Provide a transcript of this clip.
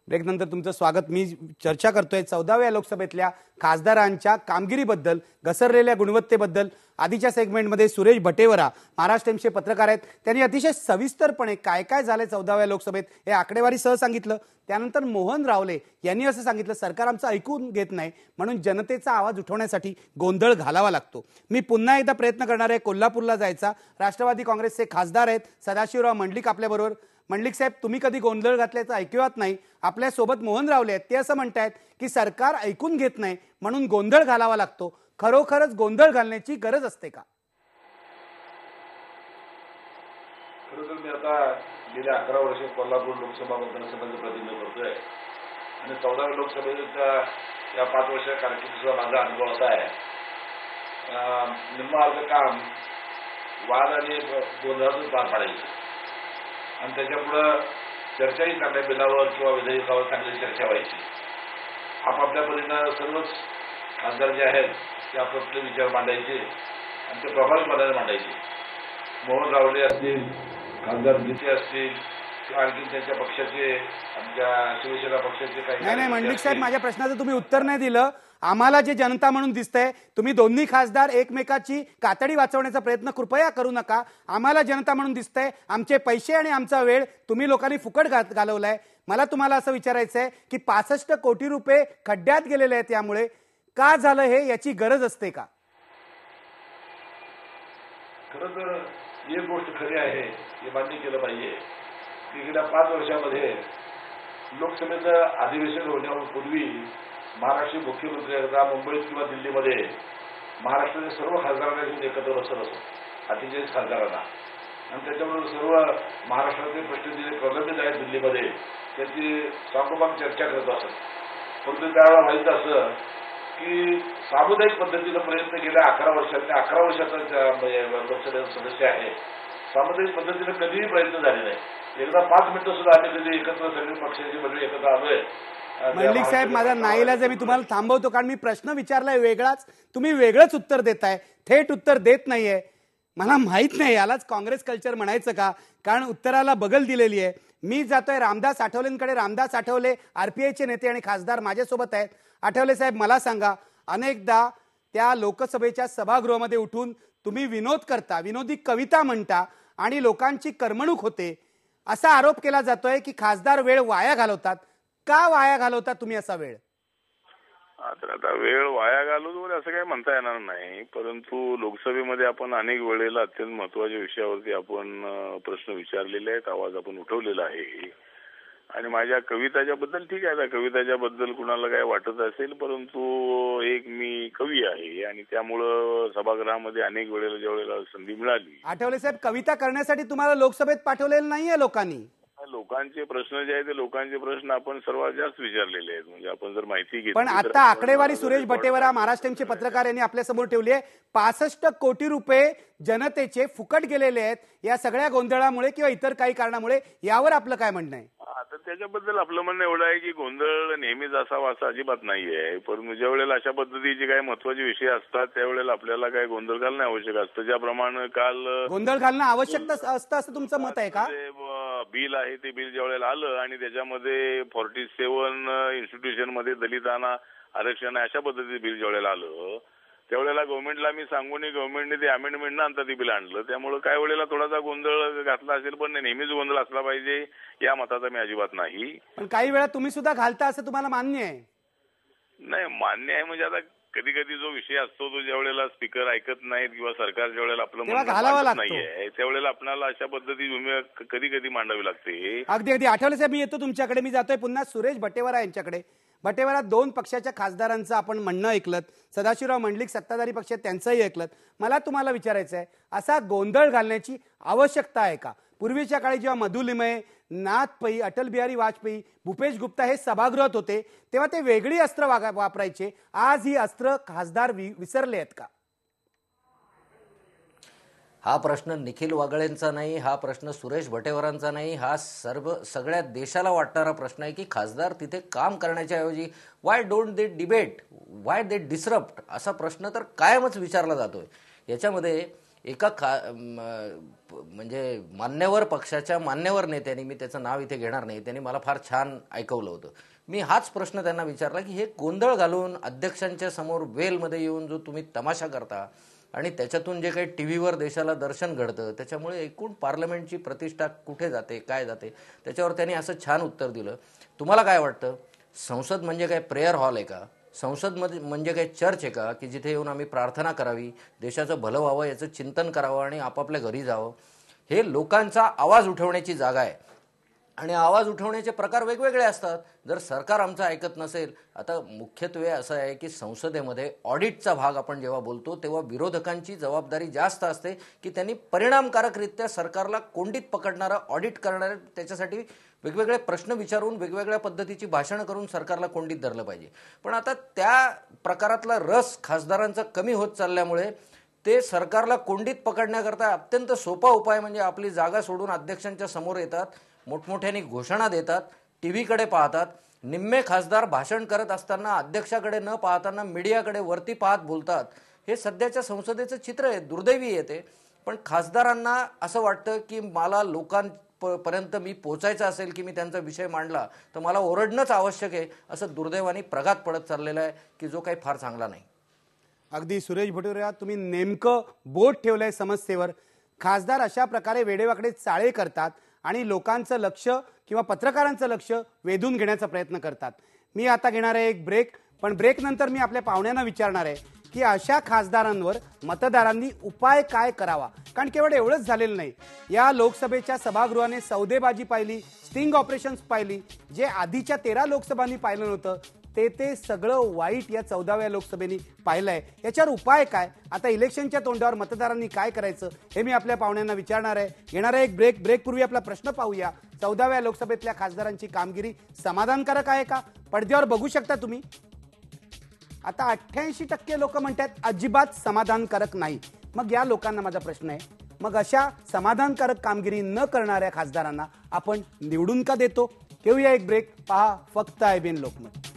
ब्रेकनंतर तुमचं स्वागत। मी चर्चा करतोय 14व्या लोकसभेतल्या खासदारांच्या कामगिरीबद्दल, घसरलेल्या गुणवत्तेबद्दल। आधीच्या सेगमेंटमध्ये सुरेश भटेवरा महाराष्ट्र टाइम्सचे पत्रकार आहेत, त्यांनी अतिशय सविस्तरपणे काय काय झाले 14व्या लोकसभेत हे आकडेवारीसह सांगितलं। त्यानंतर मोहन रावले यांनी असं सांगितलं, सरकार आमचं ऐकून घेत नाही म्हणून जनतेचा आवाज उठवण्यासाठी गोंधळ घालावा लागतो। मी पुन्हा एकदा प्रयत्न करणार आहे कोल्हापूरला जायचा। राष्ट्रवादी काँग्रेसचे खासदार आहेत सदाशिवराव मंडलिक आपल्याबरोबर। मंडलिक साहेब, तुम्ही कधी गोंधळ घातल्याचं ऐकवत नाही। आपल्या सोबत मोहन रावले आहेत, ते असं म्हणतात की सरकार ऐकून घेत नाही म्हणून गोंधळ घालावा लागतो। खरोखरच गोंधळ घालण्याची गरज असते का? खरं मी आता गेल्या 11 वर्ष कोल्हापूर लोकसभा मतदारसंघाचं प्रतिनिधित्व करतोय आणि 14व्या लोकसभेच्या या 5 वर्ष कारकिर्दीचा माझा अनुभव असा आहे, निम्मा अर्ध काम वाद आणि गोंधळातून पार पाडायचं आणि त्याच्यापुढं चर्चाही चांगल्या बिलावर किंवा विधेयकावर चांगली चर्चा व्हायची। आपापल्या परीनं सर्वच खासदार जे आहेत ते आपापले विचार मांडायचे आणि ते प्रभावीपणाने मांडायचे। मोहन रावले असतील, खासदार गीते असतील किंवा आणखी त्यांच्या पक्षाचे, आमच्या शिवसेना पक्षाचे काही नाही मंडलिक साहेब, माझ्या प्रश्नाचं तुम्ही उत्तर नाही दिलं। आम्हाला जे जनता म्हणून दिसतंय, तुम्ही दोन्ही खासदार एकमेकाची कातडी वाचवण्याचा प्रयत्न कृपया करू नका। आम्हाला जनता म्हणून दिसतंय, आमचे पैसे आणि आमचा वेळ तुम्ही लोकांनी फुकट घालवलाय। मला तुम्हाला असं विचारायचं आहे की 65 कोटी रुपये खड्ड्यात गेलेले आहेत, यामुळे का झालं हे, याची गरज असते का? खरं तर एक गोष्ट खरी आहे, हे मान्य केलं पाहिजे की गेल्या 5 वर्षामध्ये लोकसभेचं अधिवेशन होण्यापूर्वी महाराष्ट्र मुख्यमंत्री एकदा मुंबईत किंवा दिल्लीमध्ये महाराष्ट्राच्या सर्व खासदारांना घेऊन एकत्र बसत असत, 48 खासदारांना, आणि त्याच्याबरोबर सर्व महाराष्ट्राचे प्रश्न जे प्रलंबित आहेत दिल्लीमध्ये त्याची सांगोपांग चर्चा करत असत। परंतु त्यावेळेला व्हायचं असं की सामुदायिक पद्धतीनं प्रयत्न गेल्या 11 वर्षात 11 वर्षाचा लोकसभेचा सदस्य आहे, सामुदायिक पद्धतीनं कधीही प्रयत्न झाले नाही। एकदा 5 मिनिटं सुद्धा आम्ही कधी एकत्र सगळे पक्षाची मंडळी एकत्र आलोय। मंडलिक साहेब, माझा नाईलाज आहे, मी तुम्हाला थांबवतो, कारण मी प्रश्न विचारलाय वेगळाच, तुम्ही वेगळंच उत्तर देताय, थेट उत्तर देत नाहीये। मला माहित नाही यालाच काँग्रेस कल्चर म्हणायचं का, कारण उत्तराला बगल दिलेली आहे। मी जातोय रामदास आठवलेंकडे। रामदास आठवले आरपीआयचे नेते आणि खासदार माझ्यासोबत आहेत। आठवले साहेब, मला सांगा, अनेकदा त्या लोकसभेच्या सभागृहामध्ये उठून तुम्ही विनोद करता, विनोदी कविता म्हणता आणि लोकांची करमणूक होते, असा आरोप केला जातोय की खासदार वेळ वाया घालवतात। का वाया घालवतात तुम्ही असा वेळ? तर आता वेळ वाया घालवतो असं काही म्हणता येणार नाही, परंतु लोकसभेमध्ये आपण अनेक वेळेला अत्यंत महत्वाच्या विषयावरती आपण प्रश्न विचारलेले आहेत, आवाज आपण उठवलेला आहे। आणि माझ्या कविताच्या बद्दल ठीक आहे, कविताच्या बद्दल कुणाला काय वाटत असेल, परंतु एक मी कवी आहे आणि त्यामुळं सभागृहामध्ये अनेक वेळेला ज्या वेळेला संधी मिळाली। आठवले साहेब, कविता करण्यासाठी तुम्हाला लोकसभेत पाठवलेलं नाहीये लोकांनी। लोकांचे प्रश्न जे आहेत ते लोकांचे प्रश्न आपण सर्वात जास्त विचारलेले आहेत, म्हणजे आपण जर माहिती घेतली। पण आता आकडेवारी सुरेश भटेवरा महाराष्ट्र टाइम्सचे पत्रकार यांनी आपल्या समोर ठेवली आहे, 65 कोटी रुपये जनतेचे फुकट गेलेले आहेत या सगळ्या गोंधळामुळे किंवा इतर काही कारणामुळे। यावर आपलं काय म्हणणं आहे? तर त्याच्याबद्दल आपलं म्हणणं एवढं आहे की गोंधळ नेहमीच असावा असं अजिबात नाहीये, परंतु ज्या वेळेला अशा पद्धतीचे काही महत्वाचे विषय असतात त्यावेळेला आपल्याला काय गोंधळ घालणं आवश्यक असतं। ज्याप्रमाणे काल गोंधळ घालणं आवश्यक असतं असं तुमचं मत आहे का? बिल आहे ते बिल ज्या वेळेला आलं आणि त्याच्यामध्ये 47 इन्स्टिट्यूशन मध्ये दलितांना आरक्षण आहे अशा पद्धतीचं बिल ज्या वेळेला आलं त्यावेळेला गव्हर्नमेंटला मी सांगून गव्हर्नमेंटने ते अमेंडमेंट आता ते बिल आणलं, त्यामुळे काही वेळेला थोडासा गोंधळ घातला असेल, पण नेहमीच गोंधळ असला पाहिजे या मताचा मी अजिबात नाही। पण काही वेळा तुम्ही सुद्धा घालता असं तुम्हाला मान्य आहे? नाही, मान्य आहे म्हणजे आता कधी कधी जो विषय असतो तो ज्या वेळेला स्पीकर ऐकत नाहीत किंवा सरकार ज्या वेळेला आपलं म्हणणं नाहीये त्यावेळेला आपल्याला अशा पद्धती भूमिका कधी कधी मांडावी लागते। अगदी अगदी आठवले साहेब, मी येतो तुमच्याकडे। मी जातोय पुन्हा सुरेश भटेवरा यांच्याकडे। भटेवरा, 2 पक्षाच्या खासदारांचं आपण म्हणणं ऐकलं, सदाशिवराव मंडलिक सत्ताधारी पक्ष त्यांचंही ऐकलं। मला तुम्हाला विचारायचं आहे, असा गोंधळ घालण्याची आवश्यकता आहे का? पूर्वीच्या काळी जेव्हा मधु लिमये, नाथ पै, अटल बिहारी वाजपेयी, भूपेश गुप्ता हे सभागृहात होते तेव्हा ते वेगळी अस्त्र वापरायचे, आज ही अस्त्र खासदार विसरले आहेत का? हा प्रश्न निखिल वागळेंचा नाही, हा प्रश्न सुरेश भटेवरांचा नाही, हा सगळ्या देशाला वाटणारा प्रश्न आहे की खासदार तिथे काम करण्याच्या ऐवजी why don't they debate, Y they disrupt असा प्रश्न तर कायमच विचारला जातोय। याच्यामध्ये एका म्हणजे मान्यवर पक्षाच्या मान्यवर नेत्यांनी, मी त्याचं नाव इथे घेणार नाही, त्यांनी मला फार छान ऐकवलं होतं. मी हाच प्रश्न त्यांना विचारला की हे गोंधळ घालून अध्यक्षांच्या समोर वेलमध्ये येऊन जो तुम्ही तमाशा करता आणि त्याच्यातून जे काही टी व्हीवर देशाला दर्शन घडतं त्याच्यामुळे एकूण पार्लमेंटची प्रतिष्ठा कुठे जाते, काय जाते, त्याच्यावर त्यांनी असं छान उत्तर दिलं. तुम्हाला काय वाटतं, संसद म्हणजे काय प्रेयर हॉल आहे का? संसद म्हणजे काय चर्च आहे का की जिथे येऊन आम्ही प्रार्थना करावी, देशाचं भलं व्हावं याचं चिंतन करावं आणि आपापल्या घरी जावं? हे लोकांचा आवाज उठवण्याची जागा आहे आणि आवाज उठवण्याचे प्रकार वेगवेगळे असतात. जर सरकार आमचं ऐकत नसेल, आता मुख्यत्वे असं आहे की संसदेमध्ये ऑडिटचा भाग आपण जेव्हा बोलतो तेव्हा विरोधकांची जबाबदारी जास्त असते की त्यांनी परिणामकारकरित्या सरकारला कोंडीत पकडणारं ऑडिट करणारं, त्याच्यासाठी वेगवेगळे प्रश्न विचारून वेगवेगळ्या पद्धतीची भाषणं करून सरकारला कोंडीत धरलं पाहिजे. पण आता त्या प्रकारातला रस खासदारांचा कमी होत चालल्यामुळे ते सरकारला कोंडीत पकडण्याकरता अत्यंत सोपा उपाय म्हणजे आपली जागा सोडून अध्यक्षांच्या समोर येतात, मोठमोठ्याने घोषणा देतात, टीव्हीकडे पाहतात. निम्मे खासदार भाषण करत असताना अध्यक्षाकडे न पाहताना मीडियाकडे वरती पाहत बोलतात. हे सध्याच्या संसदेचं चित्र आहे, दुर्दैवी येते. पण खासदारांना असं वाटतं की मला लोकांपर्यंत मी पोचायचं असेल की मी त्यांचा विषय मांडला तर मला ओरडणंच आवश्यक आहे, असं दुर्दैवाने प्रघात पडत चाललेलं आहे की जो काही फार चांगला नाही. अगदी सुरेश भटोरिया, तुम्ही नेमकं बोट ठेवलंय समस्येवर. खासदार अशा प्रकारे वेडेवाकडे चाळे करतात आणि लोकांचं लक्ष किंवा पत्रकारांचं लक्ष वेधून घेण्याचा प्रयत्न करतात. मी आता घेणार आहे एक ब्रेक, पण ब्रेक नंतर मी आपल्या पाहुण्यांना विचारणार आहे की अशा खासदारांवर मतदारांनी उपाय काय करावा. कारण केवळ एवढंच झालेलं नाही, या लोकसभेच्या सभागृहाने सौदेबाजी पाहिली, स्टिंग ऑपरेशन्स पाहिली, जे आधीच्या 13 लोकसभांनी पाहिलं नव्हतं ते सगळं वाईट या 14व्या लोकसभेने पाहिलंय. याच्यावर उपाय काय, आता इलेक्शनच्या तोंडावर मतदारांनी काय करायचं, हे मी आपल्या पाहुण्यांना विचारणार आहे. घेणार आहे एक ब्रेक. ब्रेकपूर्वी आपला प्रश्न पाहूया. 14व्या लोकसभेतल्या खासदारांची कामगिरी समाधानकारक आहे का? पडद्यावर बघू शकता तुम्ही. आता 88% लोक म्हणतात अजिबात समाधानकारक नाही. मग या लोकांना माझा प्रश्न आहे, मग अशा समाधानकारक कामगिरी न करणाऱ्या खासदारांना आपण निवडून का देतो? घेऊया एक ब्रेक. पहा फक्त IBN लोकमत.